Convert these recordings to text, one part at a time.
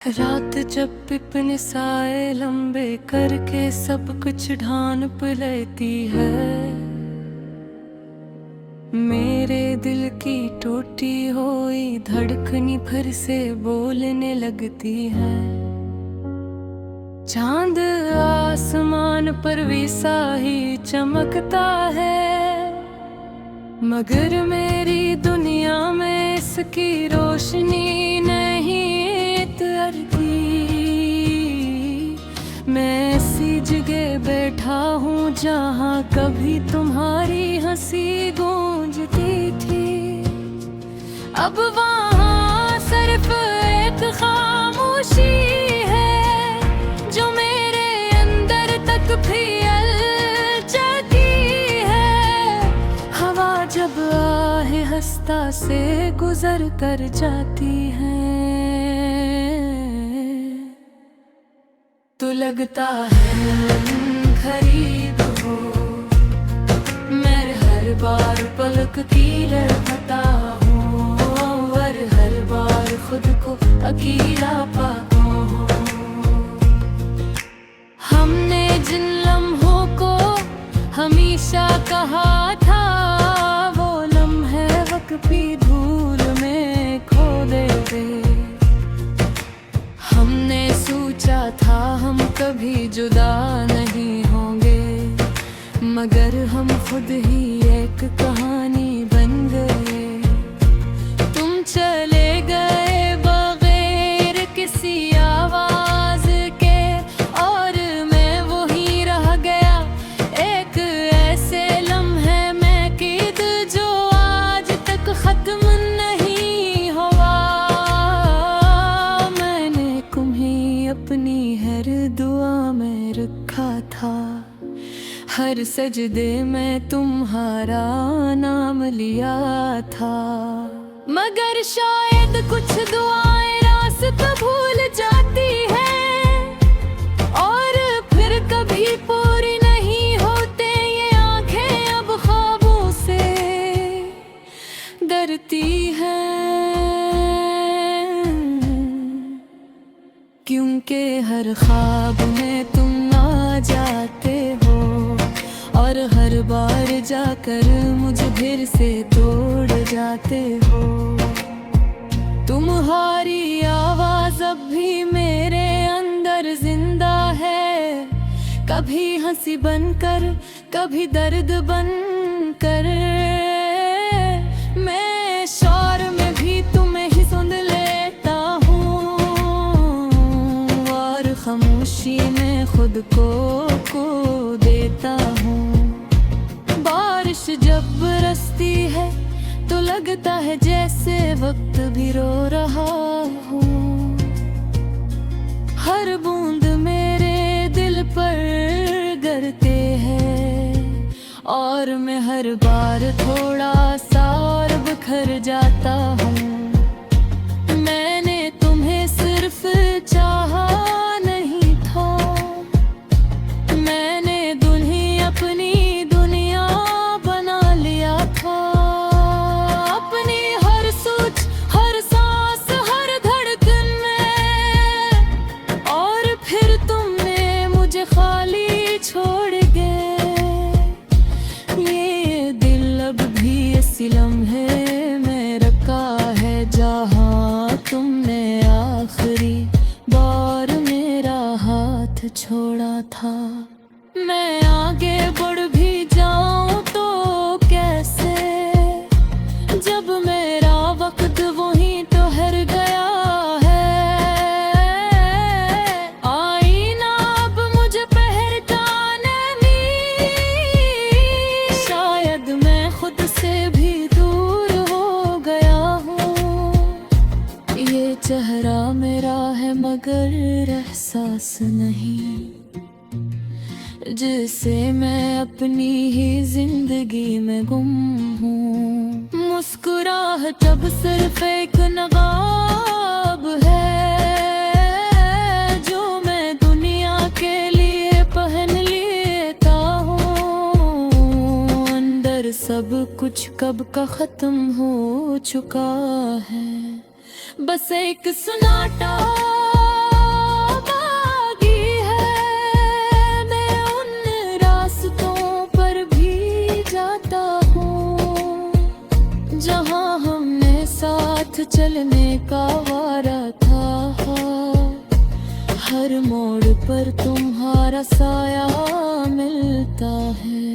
रात जब पिपन साए लंबे करके सब कुछ ढान लेती है, मेरे दिल की टूटी हुई धड़कनी फिर से बोलने लगती है। चांद आसमान पर वैसा ही चमकता है, मगर मेरी दुनिया में इसकी रोशनी नहीं उतरती। मैं ऐसी जगह बैठा हूँ जहाँ कभी तुम्हारी हंसी गूंजती थी, अब वहाँ सिर्फ एक खामोशी है जो मेरे अंदर तक फैल चुकी है। हवा जब आहे हंसता से गुजर कर जाती है, तो लगता है खरीद हो। मैं हर बार पलक की लड़खता हूँ और हर बार खुद को अकेला पाता हूँ। हमने जिन लम्हों को हमेशा कहा था, वो लम्हे वक्त की धूल में खो देते। हमने सोचा था हम कभी जुदा नहीं होंगे, मगर हम खुद ही एक कहानी बन गए। तुम चले गए बगैर किसी आवाज के और मैं वही रह गया, एक ऐसे लम्हे में कैद जो आज तक खत्म नहीं हुआ। मैंने तुम्हें अपनी हर दुआ में रखा था, हर सजदे में तुम्हारा नाम लिया था, मगर शायद कुछ दुआएं रास्ता भूल जाती हैं और फिर कभी पूरी नहीं होते ये आंखें अब ख्वाबों से डरती हैं, क्योंकि हर ख्वाब में तुम आ जाते हो और हर बार जाकर मुझे फिर से तोड़ जाते हो। तुम्हारी आवाज अब भी मेरे अंदर जिंदा है, कभी हंसी बनकर कभी दर्द बनकर। मैं शोर में भी तुम्हें ही सुन लेता हूँ और खामोशी में खुद को खो देता हूँ। बारिश जब बरसती है तो लगता है जैसे वक्त भी रो रहा हो, हर बूंद मेरे दिल पर गिरते हैं और मैं हर बार थोड़ा सा और बिखर जाता हूँ। मैंने तुम्हें सिर्फ चाहा नहीं था, मैंने तुम्हें अपनी दुनिया बना लिया था। अपनी हर सोच हर सांस हर धड़कन में, और फिर तुमने मुझे खाली छोड़ गए। ये दिल अब भी इसी लम्हे में रखा है जहाँ तुमने आखिरी बार मेरा हाथ छोड़ा था। मैं आगे बढ़ भी जाऊं तो कैसे, जब मेरा वक्त वहीं ठहर गया है। आईना अब मुझे पहचाने नहीं, शायद मैं खुद से भी दूर हो गया हूँ। ये चेहरा मेरा है मगर एहसास नहीं, जिसे मैं अपनी ही जिंदगी में गुम हूँ। मुस्कुराहट अब सिर्फ एक नकाब है जो मैं दुनिया के लिए पहन लेता हूँ। अंदर सब कुछ कब का खत्म हो चुका है, बस एक सन्नाटा हर मोड़ पर तुम्हारा साया मिलता है,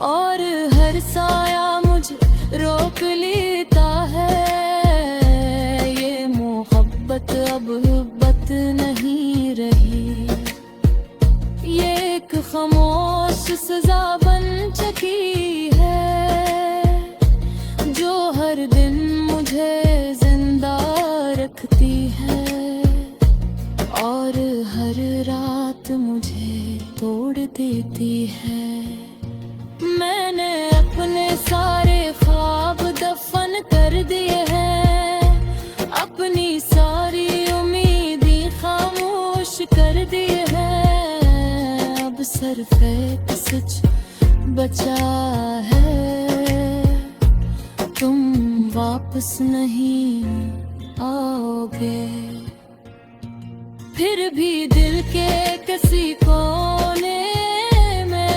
और हर साया मुझे रोक लेता है। ये मोहब्बत अब हुब्बत नहीं रही, ये एक खामोश सजा बन चुकी है, जो हर दिन मुझे जिंदा रखती है, और हर रात मुझे तोड़ देती है। मैंने अपने सारे ख्वाब दफन कर दिए हैं, अपनी सारी उम्मीदें खामोश कर दिए हैं। अब सिर्फ एक सच बचा है, तुम वापस नहीं आओगे। फिर भी दिल के किसी कोने में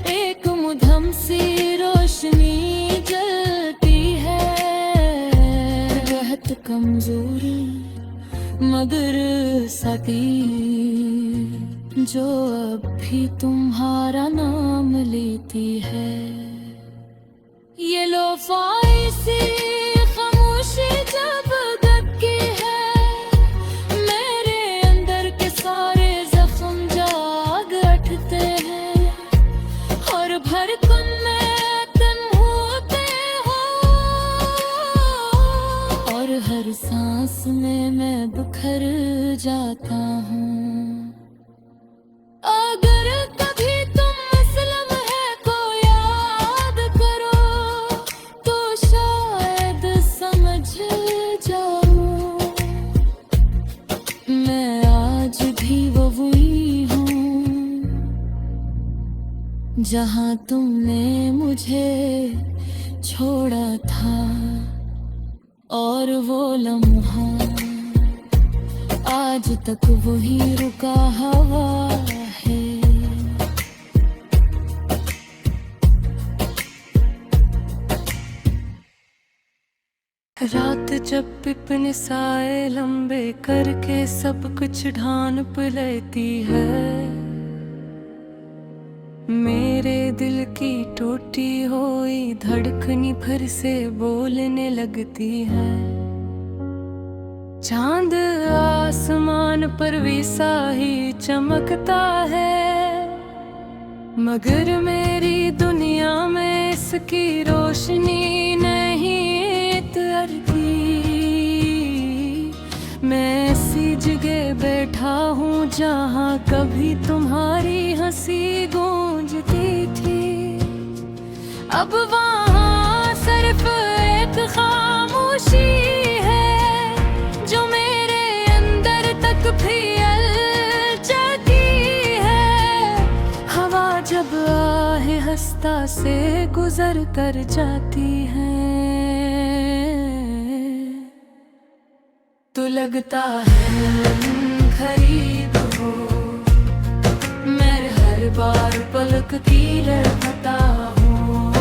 एक मुधम सी रोशनी जलती है, रहत कमजोरी मगर सती, जो अब भी तुम्हारा नाम लेती है। ये लोफाई सी खामोशी जब दबकी है, मेरे अंदर के सारे जख्म जाग उठते हैं, और धड़कन में तुम होते हो, और हर सांस में मैं बिखर जाता हूँ। अगर कभी तुम मसलम है को याद करो, तो शायद समझ जाओ, मैं आज भी वही हूँ जहाँ तुमने मुझे छोड़ा था, और वो लम्हा आज तक वही रुका हवा है। रात जब अपने साए लंबे करके सब कुछ ढान लेती है, मेरे दिल की टूटी हुई धड़कनी फिर से बोलने लगती है। चांद आसमान पर वैसा ही चमकता है, मगर मेरी दुनिया में इसकी रोशनी नहीं तरती। मैं ऐसी जगह बैठा हूँ जहाँ कभी तुम्हारी हंसी गूंजती थी, अब वहाँ सिर्फ एक खामोशी है, जो मेरे अंदर तक फैल जाती है। हवा जब आहे हंसता से गुजर कर जाती है, तो लगता है खरीद हो। मैं हर बार पलक की रहता हूँ,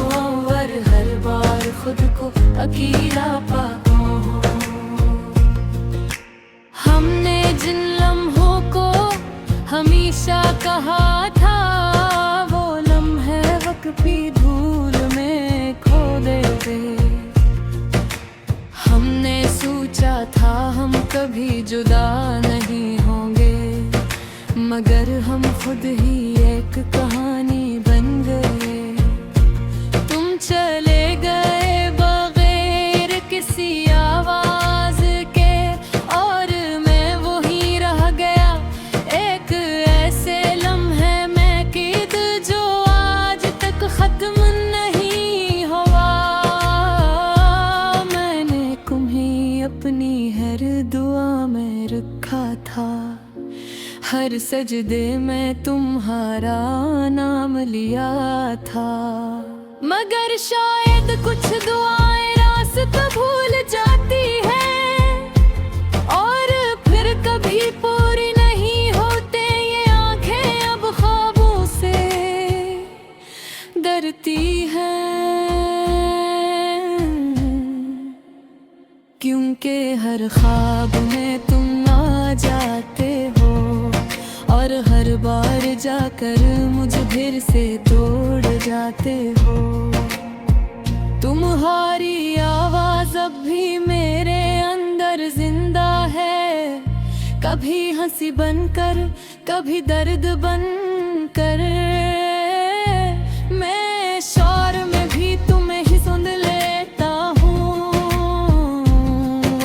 और हर बार खुद को अकेला पाता हूँ। हमने जिन लम्हों को हमेशा कहा था, वो लम्हे वक्फी धूल में खो देते। हमने सोचा था हम कभी जुदा नहीं होंगे, मगर हम खुद ही एक कहानी बन गए। तुम चले गए बगैर किसी आवाज के, और मैं वही रह गया एक ऐसे लम्हे में कैद, जो आज तक खत्म नहीं हुआ। मैंने तुम्हें अपनी हर दुआ में रखा था, हर सजदे में तुम्हारा नाम लिया था, मगर शायद कुछ दुआएं रास्ता भूल जाती हैं, और फिर कभी पूरी नहीं होते ये आंखें अब ख्वाबों से डरती हैं, क्योंकि हर ख्वाब में तुम आए जाते हो, और हर बार जाकर मुझे फिर से तोड़ जाते हो। तुम्हारी आवाज अब भी मेरे अंदर जिंदा है, कभी हंसी बनकर, कभी दर्द बनकर। मैं शौर में भी तुम्हें ही सुन लेता हूँ,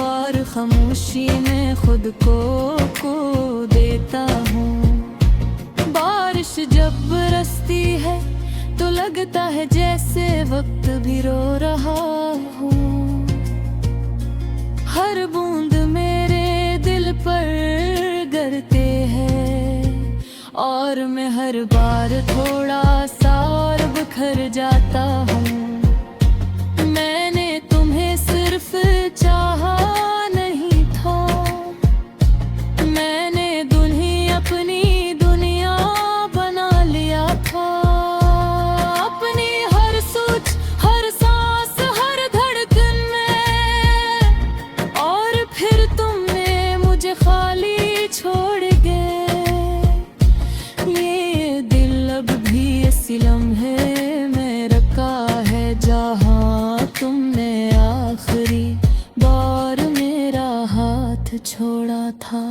और खामोशी में खुद को खो देता हूँ। बारिश जब बरसती है तो लगता है जैसे वक्त भी रो रहा हूँ। हर बूंद मेरे दिल पर गिरते हैं, और मैं हर बार थोड़ा सा और बिखर जाता हूँ। मैंने तुम्हें सिर्फ चाहा नहीं था, मैंने अपनी दुनिया बना लिया था। अपनी हर सोच, हर सांस, हर धड़कन में, और फिर तुमने मुझे खाली छोड़ गए। ये दिल अब भी इसी लम्हे में रखा है, जहाँ तुमने आखिरी बार मेरा हाथ छोड़ा था।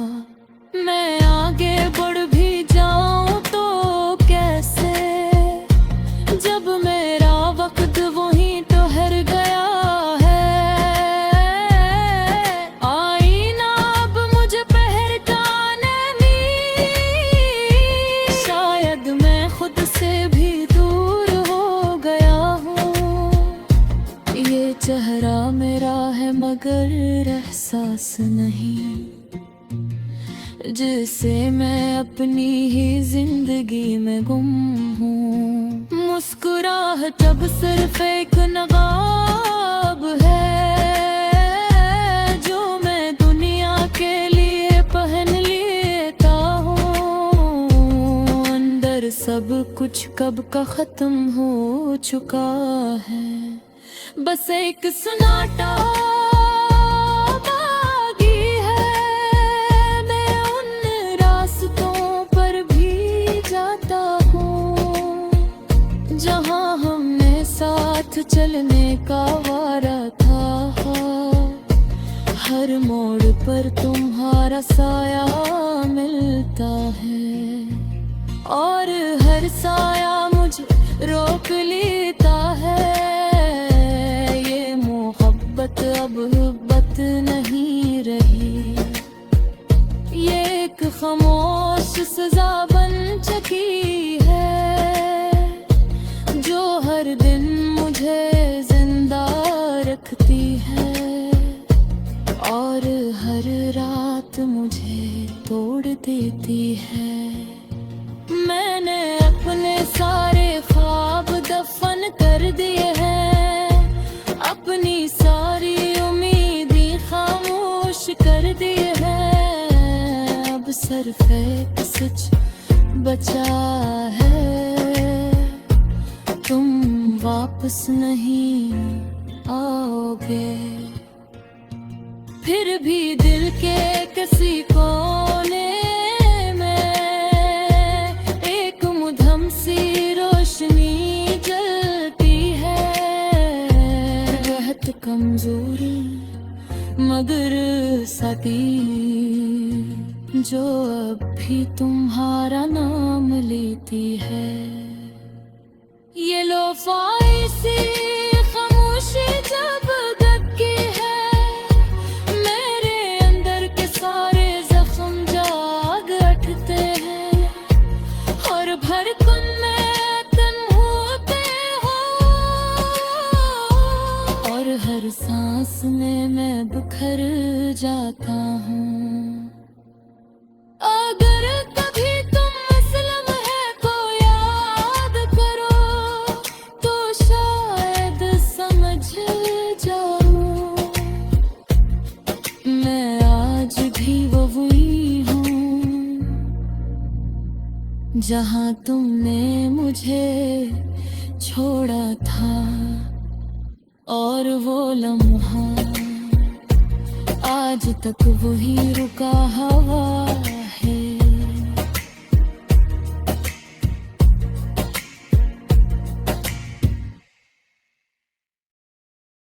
मैं आगे बढ़ भी जाऊं तो कैसे, जब मेरा वक्त वहीं ठहर गया है। आईना अब मुझे पहचाने नहीं, शायद मैं खुद से भी दूर हो गया हूँ। ये चेहरा मेरा है मगर एहसास नहीं, जिसे मैं अपनी ही जिंदगी में गुम हूँ। मुस्कुराहट अब सिर्फ एक नकाब है, जो मैं दुनिया के लिए पहन लेता हूँ। अंदर सब कुछ कब का खत्म हो चुका है, बस एक सन्नाटा जहाँ हमने साथ चलने का वारा था। हर मोड़ पर तुम्हारा साया मिलता है, और हर साया मुझे रोक लेता है। ये मोहब्बत अब मोहब्बत नहीं रही, ये एक खामोश सजा बन चुकी है, जो हर दिन मुझे जिंदा रखती है, और हर रात मुझे तोड़ देती है। मैंने अपने सारे ख्वाब दफन कर दिए हैं, अपनी सारी उम्मीदें खामोश कर दिए हैं। अब सिर्फ एक सच बचा है, तुम वापस नहीं आओगे। फिर भी दिल के किसी कोने में एक मुधम सी रोशनी जलती है। रहत कमजोरी मगर साथी, जो अब भी तुम्हारा नाम लेती है। ये लोफाई सी खामोशी जब दबकी है, मेरे अंदर के सारे जख्म जाग उठते हैं, और धड़कन में तुम होते हो, और हर सांस में मैं बिखर जाता हूँ। अगर कभी तुम मसलम है को याद करो, तो शायद समझ जाऊं। मैं आज भी वही हूँ, जहाँ तुमने मुझे छोड़ा था, और वो लम्हा आज आज तक वही रुका हवा